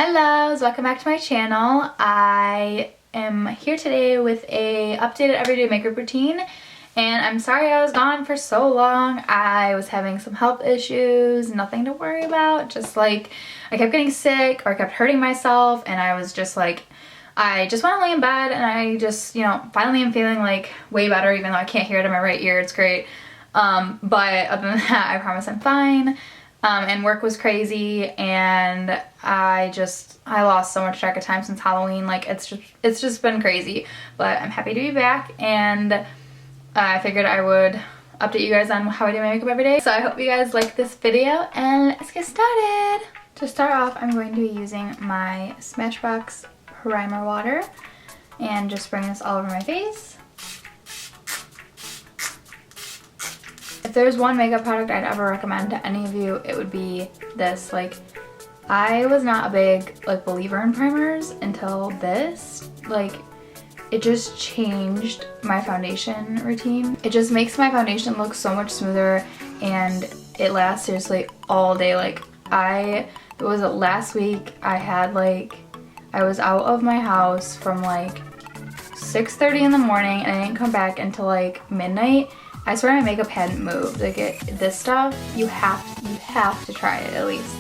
Hellos, welcome back to my channel. I am here today with a updated everyday makeup routine, and I'm sorry I was gone for so long. I was having some health issues, nothing to worry about, just like I kept getting sick or I kept hurting myself, and I was just like, I just want to lay in bed, and I just, finally I'm feeling like way better, even though I can't hear it in my right ear. It's great. But other than that, I promise I'm fine. And work was crazy, and I lost so much track of time since Halloween. Like, it's just been crazy, but I'm happy to be back, and I figured I would update you guys on how I do my makeup every day. So I hope you guys like this video, and let's get started. To start off, I'm going to be using my Smashbox primer water and just spraying this all over my face. If there's one makeup product I'd ever recommend to any of you, it would be this. Like, I was not a big believer in primers until this. Like, it just changed my foundation routine. It just makes my foundation look so much smoother, and it lasts seriously all day. Like, it was last week, I was out of my house from 6:30 in the morning, and I didn't come back until midnight. I swear my makeup hadn't moved. This stuff, you have to try it at least.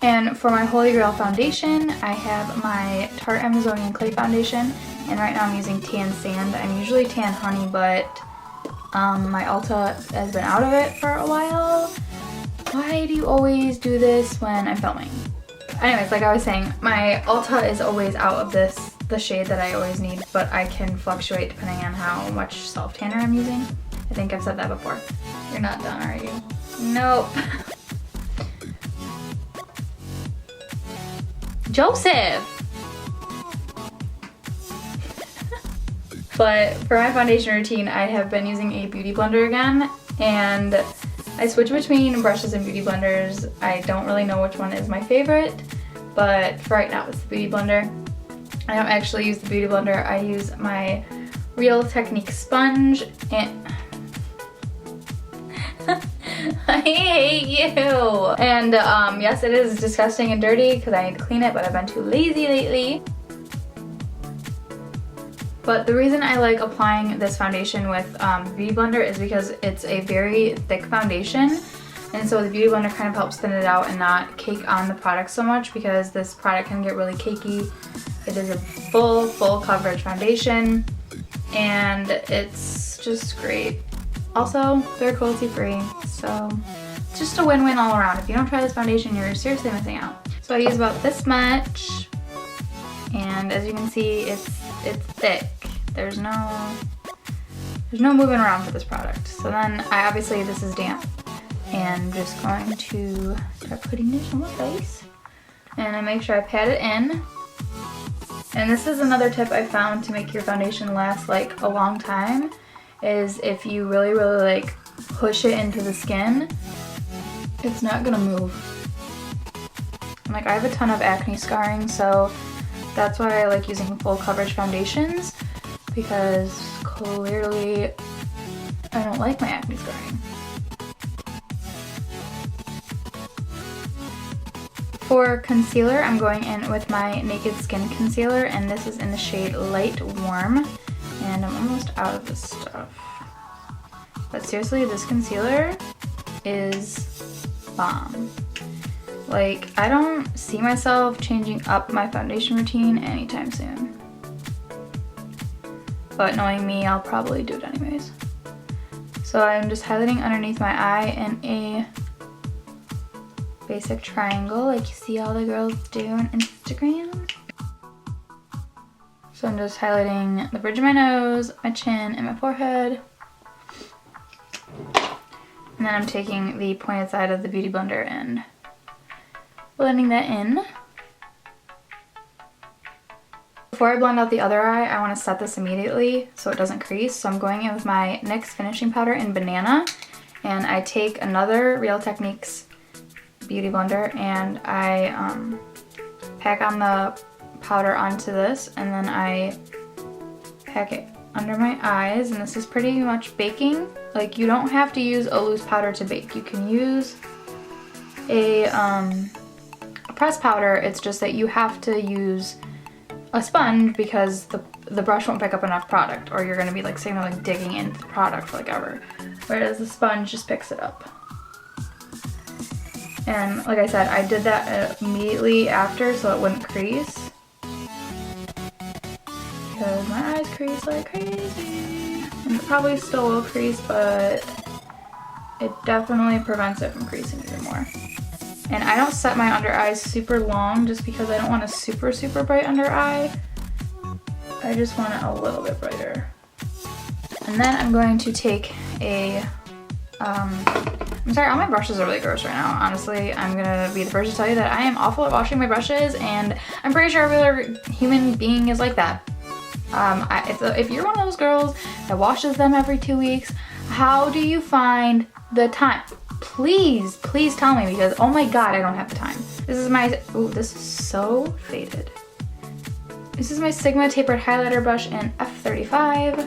And for my Holy Grail foundation, I have my Tarte Amazonian Clay foundation, and right now I'm using Tan Sand. I'm usually Tan Honey, but my Ulta has been out of it for a while. Why do you always do this when I'm filming? Anyways, like I was saying, my Ulta is always out of the shade that I always need, but I can fluctuate depending on how much self-tanner I'm using. I think I've said that before. You're not done, are you? Nope. Joseph! But for my foundation routine, I have been using a beauty blender again, and I switch between brushes and beauty blenders. I don't really know which one is my favorite, but for right now it's the beauty blender. I don't actually use the beauty blender. I use my Real Technique sponge, and I hate you. And yes, it is disgusting and dirty because I need to clean it, but I've been too lazy lately. But the reason I like applying this foundation with Beauty Blender is because it's a very thick foundation, and so the Beauty Blender kind of helps thin it out and not cake on the product so much, because this product can get really cakey. It is a full coverage foundation, and it's just great. Also, they're cruelty free, so it's just a win-win all around. If you don't try this foundation, you're seriously missing out. So I use about this much, and as you can see, it's thick. There's no moving around for this product. So then obviously this is damp, and I'm just going to start putting this on my face, and I make sure I pat it in. And this is another tip I found to make your foundation last a long time, is if you really push it into the skin, it's not gonna move. And I have a ton of acne scarring, so that's why I like using full coverage foundations, because clearly I don't like my acne scarring. For concealer, I'm going in with my Naked Skin concealer, and this is in the shade Light Warm, and I'm almost out of this stuff. But seriously, this concealer is bomb. I don't see myself changing up my foundation routine anytime soon. But knowing me, I'll probably do it anyways. So I'm just highlighting underneath my eye in a basic triangle like you see all the girls do on Instagram. So I'm just highlighting the bridge of my nose, my chin, and my forehead. And then I'm taking the pointed side of the Beauty Blender and blending that in. Before I blend out the other eye, I want to set this immediately so it doesn't crease. So I'm going in with my NYX finishing powder in Banana, and I take another Real Techniques Beauty Blender, and I pack on the powder onto this, and then I pack it under my eyes, and this is pretty much baking. You don't have to use a loose powder to bake. You can use a pressed powder. It's just that you have to use a sponge because the brush won't pick up enough product, or you're gonna be like sitting there like digging into the product for like ever. Whereas the sponge just picks it up. And like I said, I did that immediately after so it wouldn't crease. Because my eyes crease like crazy. And it probably still will crease, but it definitely prevents it from creasing even more. And I don't set my under eyes super long just because I don't want a super, super bright under eye. I just want it a little bit brighter. And then I'm going to take a, I'm sorry, all my brushes are really gross right now. Honestly, I'm gonna be the first to tell you that I am awful at washing my brushes, and I'm pretty sure every other human being is like that. If you're one of those girls that washes them every 2 weeks, how do you find the time? Please, please tell me, because oh my god, I don't have the time. This is my, ooh, this is so faded. This is my Sigma tapered highlighter brush in F35.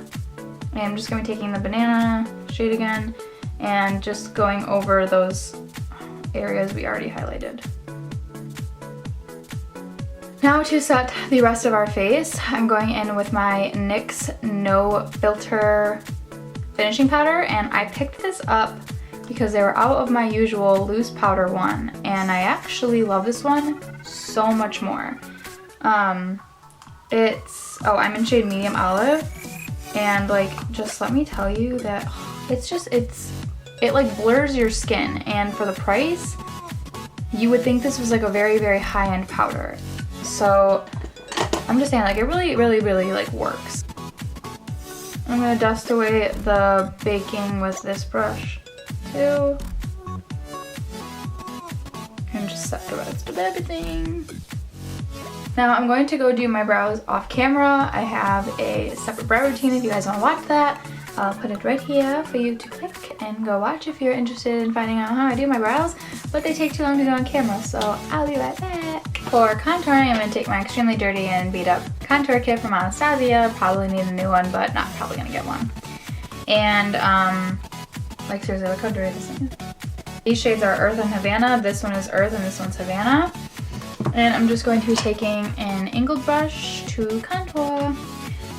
And I'm just gonna be taking the banana shade again and just going over those areas we already highlighted. Now to set the rest of our face, I'm going in with my NYX No Filter finishing powder, and I picked this up because they were out of my usual loose powder one, and I actually love this one so much more. I'm in shade Medium Olive, and like, just let me tell you that it like blurs your skin, and for the price, you would think this was like a very, very high-end powder. So I'm just saying, like, it really, really, really like works. I'm gonna dust away the baking with this brush too. And just set the rest of everything. Now I'm going to go do my brows off camera. I have a separate brow routine if you guys want to watch that. I'll put it right here for you to click and go watch if you're interested in finding out how I do my brows, but they take too long to do on camera, so I'll be right back. For contouring, I'm going to take my extremely dirty and beat up contour kit from Anastasia. Probably need a new one, but not probably going to get one. And, like, seriously, look how dirty this thing is. These shades are Earth and Havana. This one is Earth and this one's Havana. And I'm just going to be taking an angled brush to contour.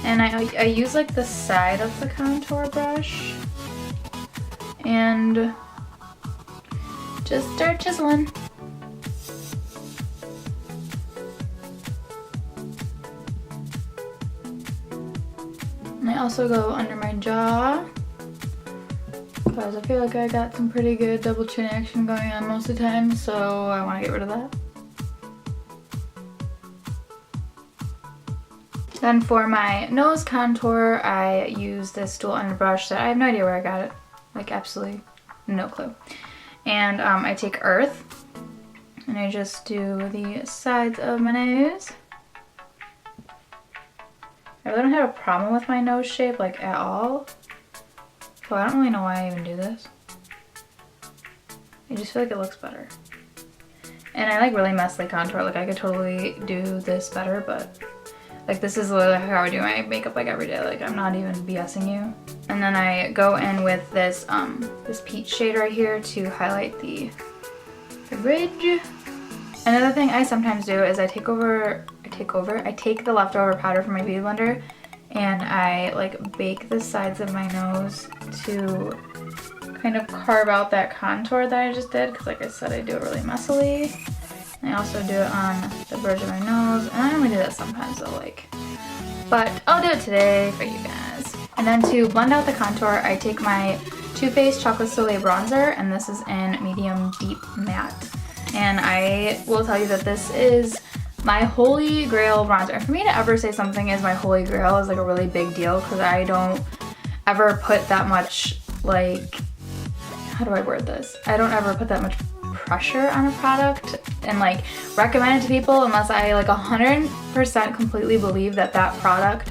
And I use like the side of the contour brush and just start chiseling. And I also go under my jaw because I feel like I got some pretty good double chin action going on most of the time, so I want to get rid of that. Then for my nose contour, I use this dual end brush that I have no idea where I got it. Like, absolutely no clue. And I take Earth and I just do the sides of my nose. I really don't have a problem with my nose shape, like, at all. So I don't really know why I even do this. I just feel like it looks better. And I like really messily contour. Like, I could totally do this better, but like, this is literally how I do my makeup like every day. Like, I'm not even BSing you. And then I go in with this this peach shade right here to highlight the ridge. Another thing I sometimes do is I take the leftover powder from my beauty blender and I like bake the sides of my nose to kind of carve out that contour that I just did, because like I said, I do it really messily. I also do it on the bridge of my nose, and I only do that sometimes though, like, but I'll do it today for you guys. And then to blend out the contour, I take my Too Faced Chocolate Soleil bronzer, and this is in medium deep matte. And I will tell you that this is my holy grail bronzer. And for me to ever say something is my holy grail is like a really big deal, because I don't ever put that much, like, how do I word this? I don't ever put that much pressure on a product and like recommend it to people unless I like 100% completely believe that that product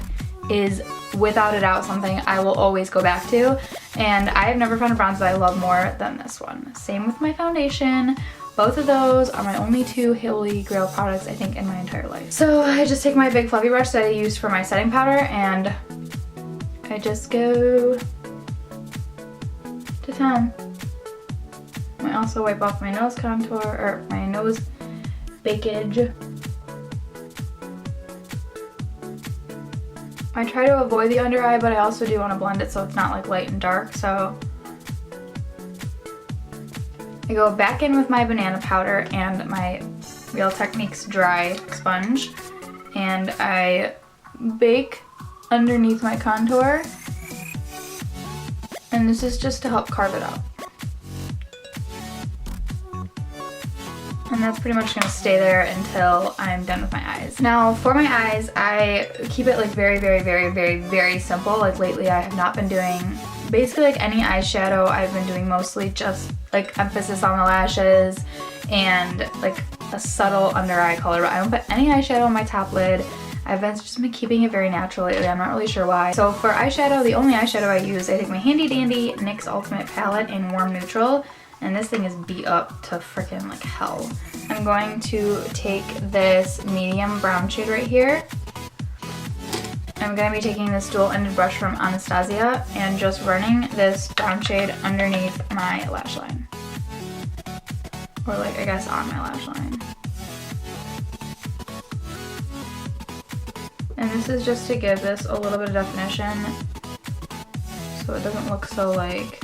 is without a doubt something I will always go back to. And I have never found a bronzer that I love more than this one. Same with my foundation. Both of those are my only two holy grail products I think in my entire life. So I just take my big fluffy brush that I use for my setting powder and I just go to town. I also wipe off my nose contour, or my nose bakage. I try to avoid the under eye, but I also do want to blend it so it's not like light and dark, so I go back in with my banana powder and my Real Techniques dry sponge, and I bake underneath my contour, and this is just to help carve it out. And that's pretty much gonna stay there until I'm done with my eyes. Now for my eyes, I keep it like very simple. Like lately I have not been doing basically like any eyeshadow. I've been doing mostly just like emphasis on the lashes and like a subtle under eye color, but I don't put any eyeshadow on my top lid. I've just been keeping it very natural lately. I'm not really sure why. So for eyeshadow, the only eyeshadow I use, I take my handy dandy NYX Ultimate Palette in Warm Neutral, and this thing is beat up to freaking like hell. I'm going to take this medium brown shade right here. I'm going to be taking this dual-ended brush from Anastasia and just running this brown shade underneath my lash line. Or like, I guess on my lash line. And this is just to give this a little bit of definition so it doesn't look so like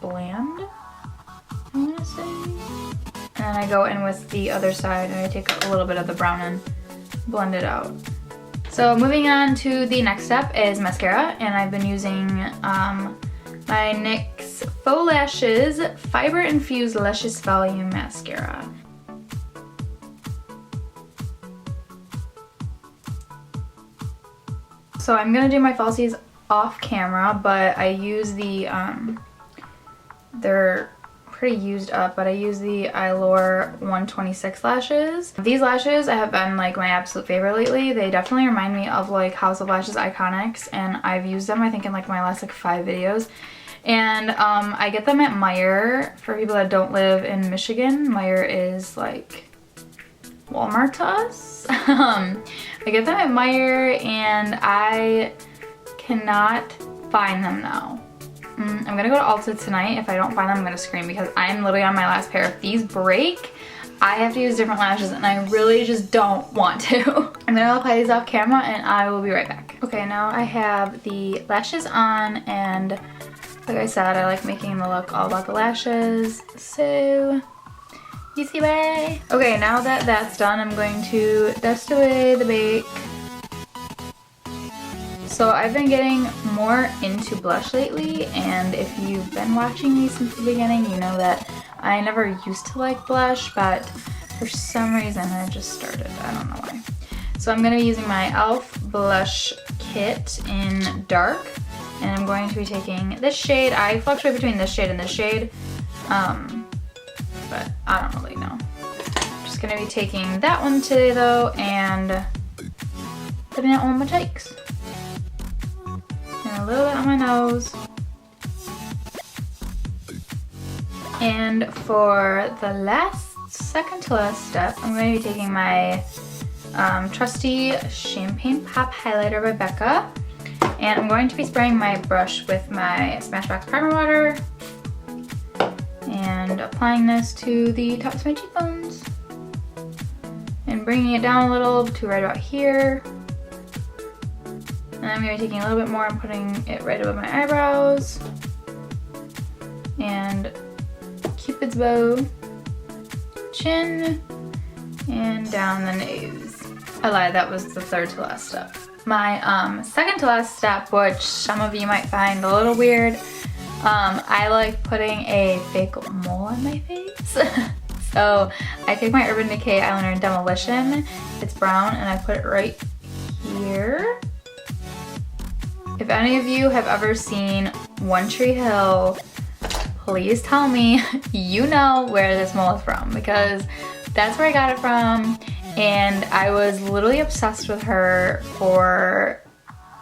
bland, I want to say. And then I go in with the other side and I take a little bit of the brown and blend it out. So moving on to the next step is mascara, and I've been using my NYX Faux Lashes Fiber Infused Luscious Volume Mascara. So I'm gonna do my falsies off camera, but I use the, they're pretty used up, but I use the Eyelure 126 lashes. These lashes have been like my absolute favorite lately. They definitely remind me of like House of Lashes Iconics, and I've used them I think in like my last like 5 videos. And I get them at Meijer. For people that don't live in Michigan, Meijer is like Walmart to us. I get them at Meijer and I cannot find them now. I'm gonna go to Ulta tonight. If I don't find them, I'm gonna scream because I'm literally on my last pair. If these break, I have to use different lashes and I really just don't want to. I'm gonna apply these off camera and I will be right back. Okay, now I have the lashes on, and like I said, I like making the look all about the lashes. So, you see way. Okay, now that that's done, I'm going to dust away the bake. So I've been getting more into blush lately, and if you've been watching me since the beginning, you know that I never used to like blush, but for some reason I just started. I don't know why. So I'm going to be using my e.l.f. blush kit in dark, and I'm going to be taking this shade. I fluctuate between this shade and this shade, but I don't really know. I'm just going to be taking that one today though, and putting it on my cheeks. And a little bit on my nose. And for the second to last step, I'm going to be taking my trusty Champagne Pop highlighter by Becca, and I'm going to be spraying my brush with my Smashbox Primer Water and applying this to the tops of my cheekbones and bringing it down a little to right about here. And I'm going to be taking a little bit more and putting it right above my eyebrows and Cupid's bow, chin, and down the nose. I lied, that was the third to last step. My second to last step, which some of you might find a little weird, I like putting a fake mole on my face. So I take my Urban Decay eyeliner in Demolition, it's brown, and I put it right here. If any of you have ever seen One Tree Hill, please tell me you know where this mole is from, because that's where I got it from, and I was literally obsessed with her for,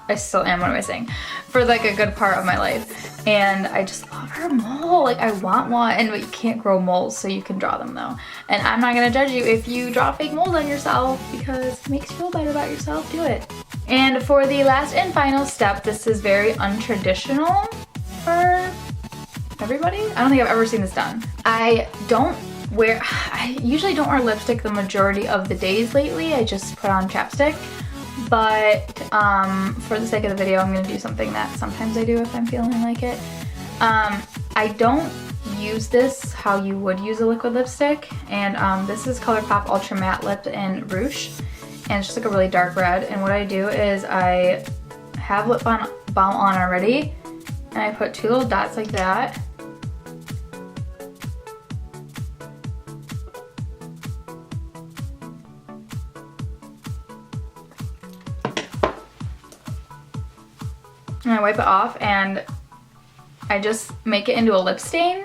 I still am, what am I saying, for like a good part of my life. And I just love her mole, like I want one, but you can't grow moles, so you can draw them though. And I'm not gonna judge you if you draw fake moles on yourself, because it makes you feel better about yourself, do it. And for the last and final step, this is very untraditional for everybody. I don't think I've ever seen this done. I don't I usually don't wear lipstick the majority of the days lately. I just put on chapstick. But for the sake of the video, I'm gonna do something that sometimes I do if I'm feeling like it. I don't use this how you would use a liquid lipstick, and this is ColourPop Ultra Matte Lip in Rooch, and it's just like a really dark red. And what I do is I have lip balm on already, and I put 2 little dots like that. And I wipe it off, and I just make it into a lip stain,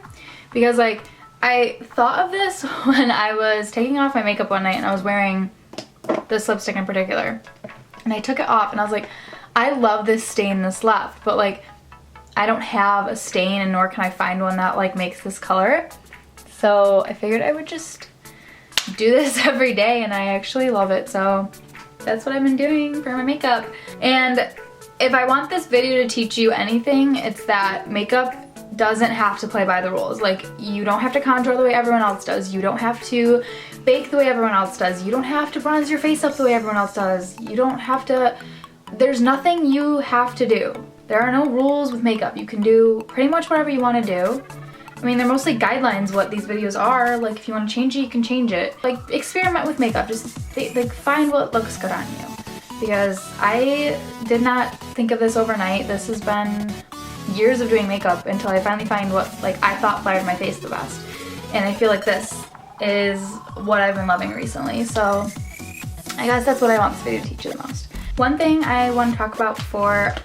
because like I thought of this when I was taking off my makeup one night and I was wearing this lipstick in particular, and I took it off and I was like, I love this stain that's left, but like I don't have a stain, and nor can I find one that like makes this color. So I figured I would just do this every day, and I actually love it. So that's what I've been doing for my makeup. And if I want this video to teach you anything, it's that makeup doesn't have to play by the rules. Like, you don't have to contour the way everyone else does. You don't have to bake the way everyone else does. You don't have to bronze your face up the way everyone else does. You don't have to, there's nothing you have to do. There are no rules with makeup. You can do pretty much whatever you want to do. I mean, they're mostly guidelines what these videos are. Like, if you want to change it, you can change it. Like, experiment with makeup. Just like find what looks good on you. Because I did not think of this overnight. This has been years of doing makeup until I finally find what like I thought flared my face the best. And I feel like this is what I've been loving recently. So I guess that's what I want this video to teach you the most. One thing I want to talk about before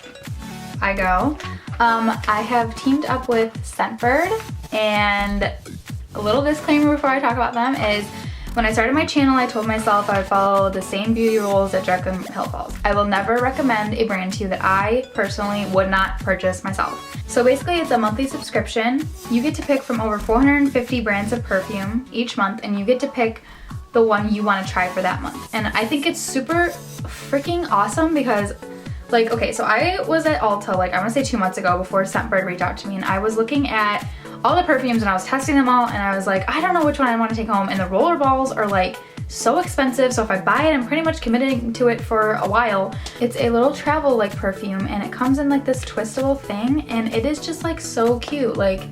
I go, I have teamed up with Scentbird, and a little disclaimer before I talk about them is, when I started my channel, I told myself I would follow the same beauty rules that Jaclyn follows. I will never recommend a brand to you that I personally would not purchase myself. So basically, it's a monthly subscription. You get to pick from over 450 brands of perfume each month, and you get to pick the one you want to try for that month. And I think it's super freaking awesome because, like, okay, so I was at Ulta, like, I want to say 2 months ago before Scentbird reached out to me, and I was looking at all the perfumes and I was testing them all, and I was like, I don't know which one I want to take home, and the roller balls are like so expensive, so if I buy it, I'm pretty much committing to it for a while. It's a little travel like perfume, and it comes in like this twistable thing, and it is just like so cute. Like,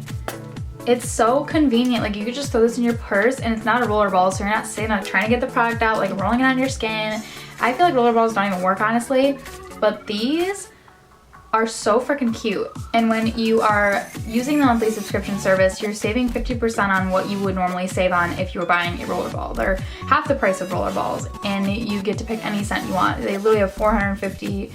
it's so convenient. Like, you could just throw this in your purse, and it's not a roller ball, so you're not sitting on trying to get the product out, like rolling it on your skin. I feel like roller balls don't even work, honestly, but these are so freaking cute. And when you are using the monthly subscription service, you're saving 50% on what you would normally save on if you were buying a roller ball. They're half the price of roller balls, and you get to pick any scent you want. They literally have 450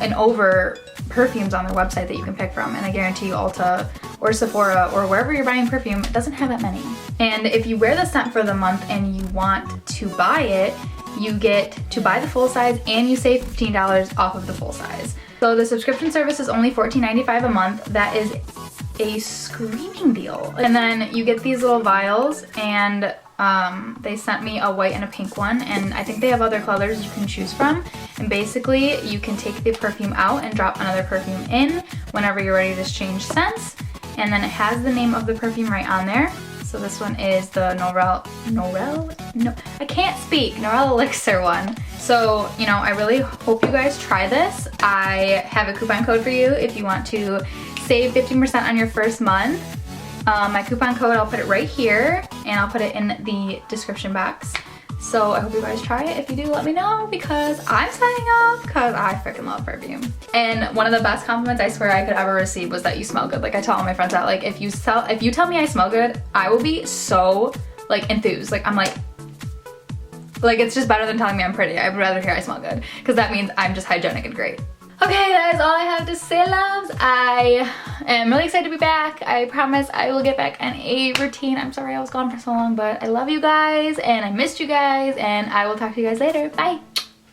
and over perfumes on their website that you can pick from, and I guarantee you Ulta or Sephora or wherever you're buying perfume, it doesn't have that many. And if you wear the scent for the month and you want to buy it, you get to buy the full size, and you save $15 off of the full size. So the subscription service is only $14.95 a month. That is a screaming deal. And then you get these little vials, and they sent me a white and a pink one, and I think they have other colors you can choose from. And basically you can take the perfume out and drop another perfume in whenever you're ready to change scents. And then it has the name of the perfume right on there. So this one is the Norel Elixir one. So, you know, I really hope you guys try this. I have a coupon code for you if you want to save 15% on your first month. My coupon code, I'll put it right here, and I'll put it in the description box. So I hope you guys try it. If you do, let me know, because I'm signing off because I freaking love perfume. And one of the best compliments I swear I could ever receive was that you smell good. Like, I tell all my friends that, like, if you tell me I smell good, I will be so like enthused. Like, I'm like it's just better than telling me I'm pretty. I would rather hear I smell good, because that means I'm just hygienic and great. Okay, that is all I have to say, loves. I am really excited to be back. I promise I will get back in a routine. I'm sorry I was gone for so long, but I love you guys, and I missed you guys, and I will talk to you guys later. Bye.